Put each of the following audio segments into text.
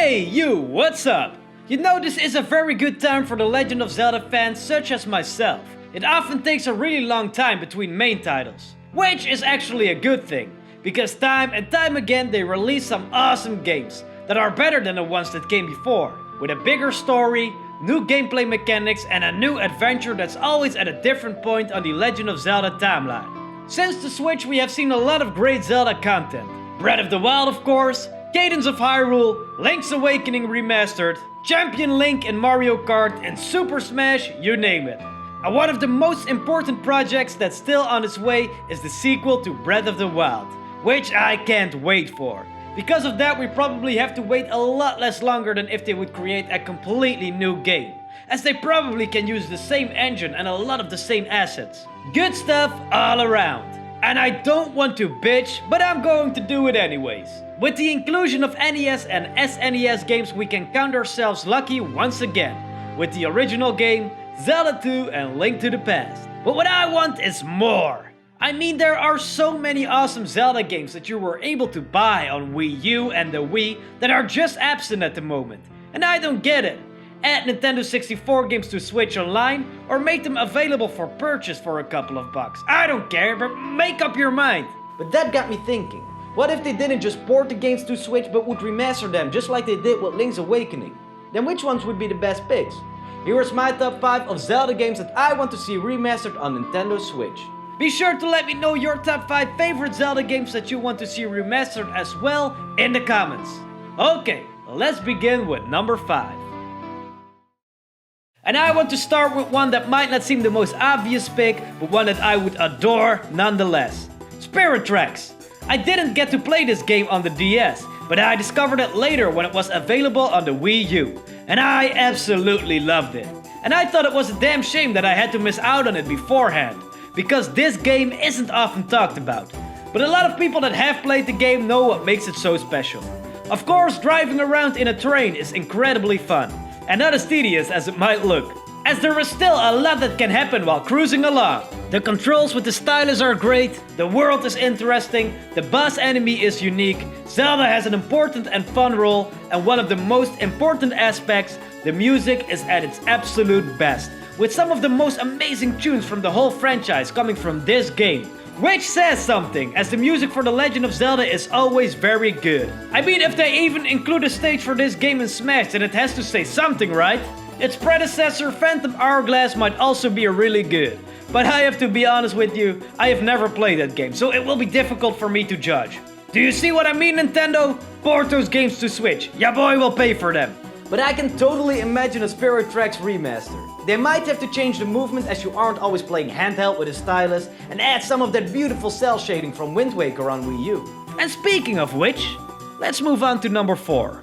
Hey you, what's up? You know, this is a very good time for the Legend of Zelda fans such as myself. It often takes a really long time between main titles, which is actually a good thing, because time and time again they release some awesome games that are better than the ones that came before, with a bigger story, new gameplay mechanics and a new adventure that's always at a different point on the Legend of Zelda timeline. Since the Switch we have seen a lot of great Zelda content. Breath of the Wild of course, Cadence of Hyrule, Link's Awakening Remastered, Champion Link in Mario Kart, and Super Smash, you name it. And one of the most important projects that's still on its way is the sequel to Breath of the Wild, which I can't wait for. Because of that we probably have to wait a lot less longer than if they would create a completely new game, as they probably can use the same engine and a lot of the same assets. Good stuff all around. And I don't want to bitch, but I'm going to do it anyways. With the inclusion of NES and SNES games we can count ourselves lucky once again, with the original game, Zelda 2 and Link to the Past. But what I want is more. I mean, there are so many awesome Zelda games that you were able to buy on Wii U and the Wii that are just absent at the moment. And I don't get it. Add Nintendo 64 games to Switch Online, or make them available for purchase for a couple of bucks. I don't care, but make up your mind. But that got me thinking, what if they didn't just port the games to Switch but would remaster them just like they did with Link's Awakening? Then which ones would be the best picks? Here is my top 5 of Zelda games that I want to see remastered on Nintendo Switch. Be sure to let me know your top 5 favorite Zelda games that you want to see remastered as well in the comments. Okay, let's begin with number 5. And I want to start with one that might not seem the most obvious pick, but one that I would adore nonetheless. Spirit Tracks. I didn't get to play this game on the DS, but I discovered it later when it was available on the Wii U. And I absolutely loved it. And I thought it was a damn shame that I had to miss out on it beforehand, because this game isn't often talked about. But a lot of people that have played the game know what makes it so special. Of course, driving around in a train is incredibly fun, and not as tedious as it might look, as there is still a lot that can happen while cruising along. The controls with the stylus are great, the world is interesting, the boss enemy is unique, Zelda has an important and fun role, and one of the most important aspects, the music is at its absolute best, with some of the most amazing tunes from the whole franchise coming from this game. Which says something, as the music for The Legend of Zelda is always very good. I mean, if they even include a stage for this game in Smash, then it has to say something, right? Its predecessor, Phantom Hourglass, might also be really good. But I have to be honest with you, I have never played that game, so it will be difficult for me to judge. Do you see what I mean, Nintendo? Port those games to Switch, ya boy will pay for them. But I can totally imagine a Spirit Tracks remaster. They might have to change the movement as you aren't always playing handheld with a stylus, and add some of that beautiful cell shading from Wind Waker on Wii U. And speaking of which, let's move on to number 4.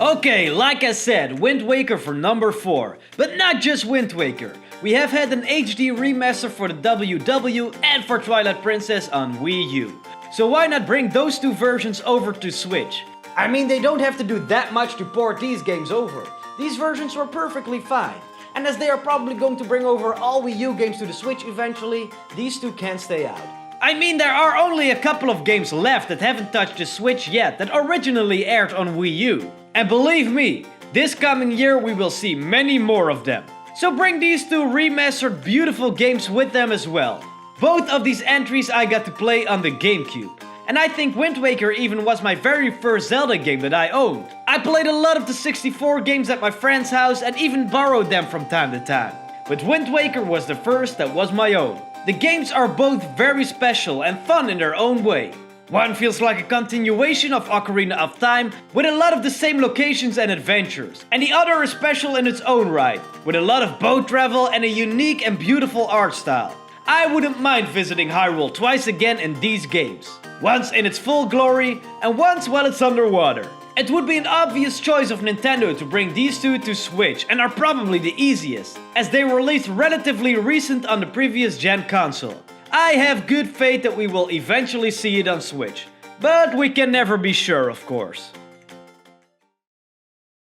Okay, like I said, Wind Waker for number 4. But not just Wind Waker. We have had an HD remaster for the WW and for Twilight Princess on Wii U. So why not bring those two versions over to Switch? I mean, they don't have to do that much to port these games over. These versions were perfectly fine. And as they are probably going to bring over all Wii U games to the Switch eventually, these two can't stay out. I mean, there are only a couple of games left that haven't touched the Switch yet that originally aired on Wii U. And believe me, this coming year we will see many more of them. So bring these two remastered beautiful games with them as well. Both of these entries I got to play on the GameCube. And I think Wind Waker even was my very first Zelda game that I owned. I played a lot of the 64 games at my friend's house and even borrowed them from time to time. But Wind Waker was the first that was my own. The games are both very special and fun in their own way. One feels like a continuation of Ocarina of Time with a lot of the same locations and adventures. And the other is special in its own right, with a lot of boat travel and a unique and beautiful art style. I wouldn't mind visiting Hyrule twice again in these games. Once in its full glory, and once while it's underwater. It would be an obvious choice of Nintendo to bring these two to Switch, and are probably the easiest, as they were released relatively recent on the previous gen console. I have good faith that we will eventually see it on Switch, but we can never be sure, of course.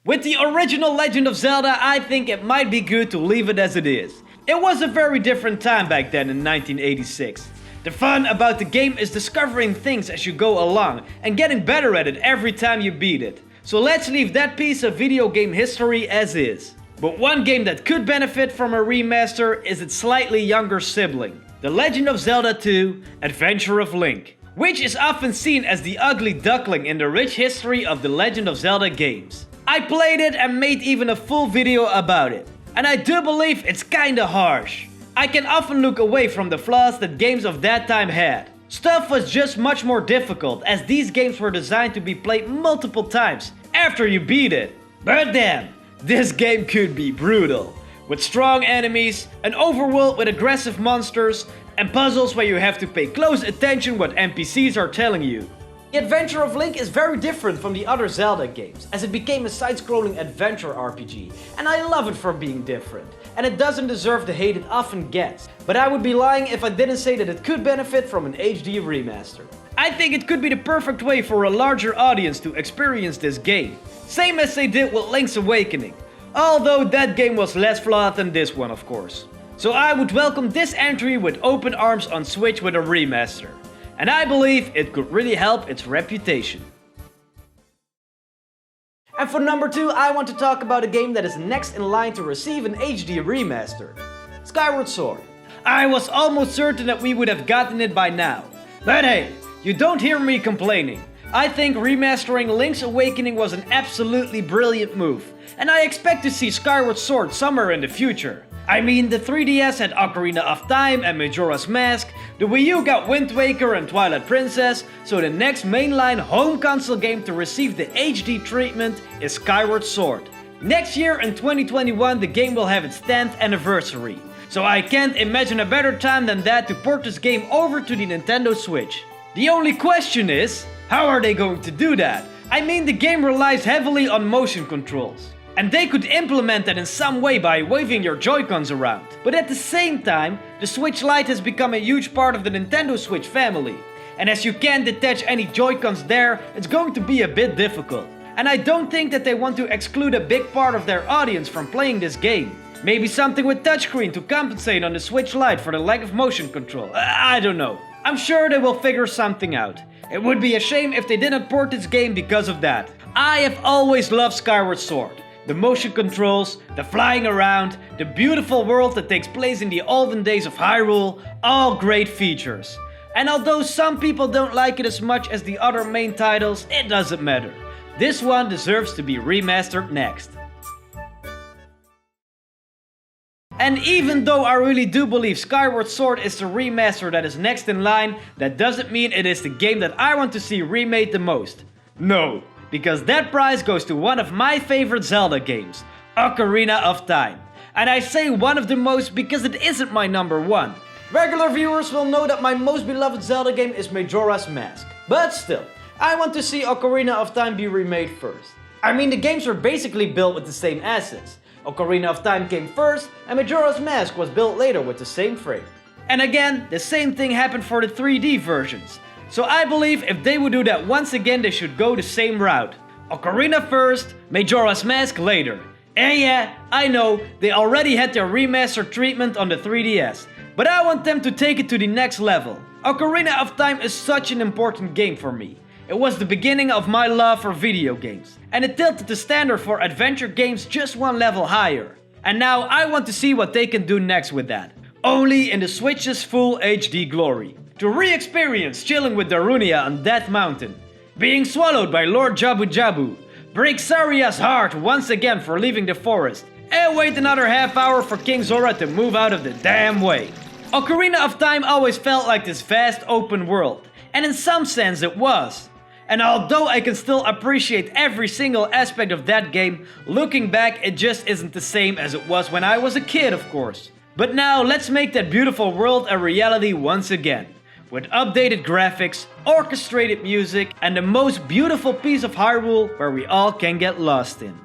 With the original Legend of Zelda, I think it might be good to leave it as it is. It was a very different time back then in 1986. The fun about the game is discovering things as you go along and getting better at it every time you beat it. So let's leave that piece of video game history as is. But one game that could benefit from a remaster is its slightly younger sibling, The Legend of Zelda 2: Adventure of Link, which is often seen as the ugly duckling in the rich history of the Legend of Zelda games. I played it and made even a full video about it, and I do believe it's kinda harsh. I can often look away from the flaws that games of that time had. Stuff was just much more difficult, as these games were designed to be played multiple times after you beat it. But damn, this game could be brutal, with strong enemies, an overworld with aggressive monsters, and puzzles where you have to pay close attention what NPCs are telling you. The Adventure of Link is very different from the other Zelda games, as it became a side-scrolling adventure RPG, and I love it for being different, and it doesn't deserve the hate it often gets. But I would be lying if I didn't say that it could benefit from an HD remaster. I think it could be the perfect way for a larger audience to experience this game, same as they did with Link's Awakening, although that game was less flawed than this one, of course. So I would welcome this entry with open arms on Switch with a remaster. And I believe it could really help its reputation. And for number 2, I want to talk about a game that is next in line to receive an HD remaster: Skyward Sword. I was almost certain that we would have gotten it by now. But hey, you don't hear me complaining. I think remastering Link's Awakening was an absolutely brilliant move, and I expect to see Skyward Sword somewhere in the future. I mean, the 3DS had Ocarina of Time and Majora's Mask, the Wii U got Wind Waker and Twilight Princess, so the next mainline home console game to receive the HD treatment is Skyward Sword. Next year in 2021 the game will have its 10th anniversary, so I can't imagine a better time than that to port this game over to the Nintendo Switch. The only question is, how are they going to do that? I mean, the game relies heavily on motion controls, and they could implement that in some way by waving your Joy-Cons around. But at the same time, the Switch Lite has become a huge part of the Nintendo Switch family. And as you can't detach any Joy-Cons there, it's going to be a bit difficult. And I don't think that they want to exclude a big part of their audience from playing this game. Maybe something with touchscreen to compensate on the Switch Lite for the lack of motion control. I don't know. I'm sure they will figure something out. It would be a shame if they didn't port this game because of that. I have always loved Skyward Sword. The motion controls, the flying around, the beautiful world that takes place in the olden days of Hyrule, all great features. And although some people don't like it as much as the other main titles, it doesn't matter. This one deserves to be remastered next. And even though I really do believe Skyward Sword is the remaster that is next in line, that doesn't mean it is the game that I want to see remade the most. No. Because that prize goes to one of my favorite Zelda games, Ocarina of Time. And I say one of the most because it isn't my number one. Regular viewers will know that my most beloved Zelda game is Majora's Mask. But still, I want to see Ocarina of Time be remade first. I mean, the games were basically built with the same assets. Ocarina of Time came first, and Majora's Mask was built later with the same frame. And again, the same thing happened for the 3D versions. So I believe if they would do that once again, they should go the same route. Ocarina first, Majora's Mask later. And yeah, I know, they already had their remastered treatment on the 3DS, but I want them to take it to the next level. Ocarina of Time is such an important game for me. It was the beginning of my love for video games, and it tilted the standard for adventure games just one level higher. And now I want to see what they can do next with that. Only in the Switch's full HD glory. To re-experience chilling with Darunia on Death Mountain, being swallowed by Lord Jabu Jabu, break Saria's heart once again for leaving the forest, and wait another half hour for King Zora to move out of the damn way. Ocarina of Time always felt like this vast open world, and in some sense it was. And although I can still appreciate every single aspect of that game, looking back it just isn't the same as it was when I was a kid, of course. But now let's make that beautiful world a reality once again. With updated graphics, orchestrated music, and the most beautiful piece of Hyrule where we all can get lost in.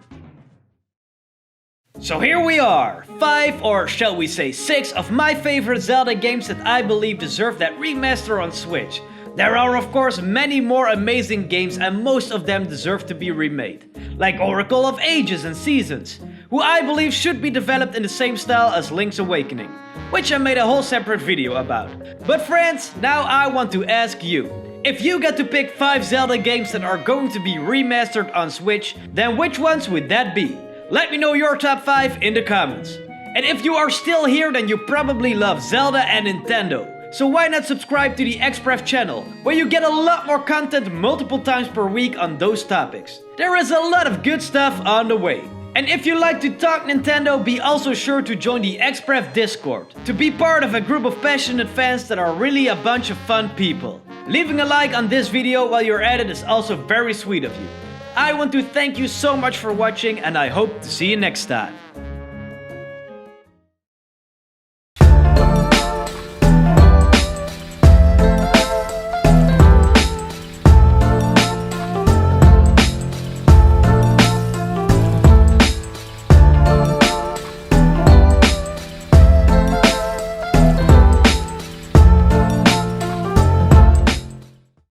So here we are, 5 or shall we say 6 of my favorite Zelda games that I believe deserve that remaster on Switch. There are of course many more amazing games and most of them deserve to be remade, like Oracle of Ages and Seasons, who I believe should be developed in the same style as Link's Awakening, which I made a whole separate video about. But friends, now I want to ask you. If you get to pick 5 Zelda games that are going to be remastered on Switch, then which ones would that be? Let me know your top 5 in the comments. And if you are still here, then you probably love Zelda and Nintendo. So why not subscribe to the Xpref channel, where you get a lot more content multiple times per week on those topics. There is a lot of good stuff on the way. And if you like to talk Nintendo, be also sure to join the Xpref Discord, to be part of a group of passionate fans that are really a bunch of fun people. Leaving a like on this video while you're at it is also very sweet of you. I want to thank you so much for watching, and I hope to see you next time.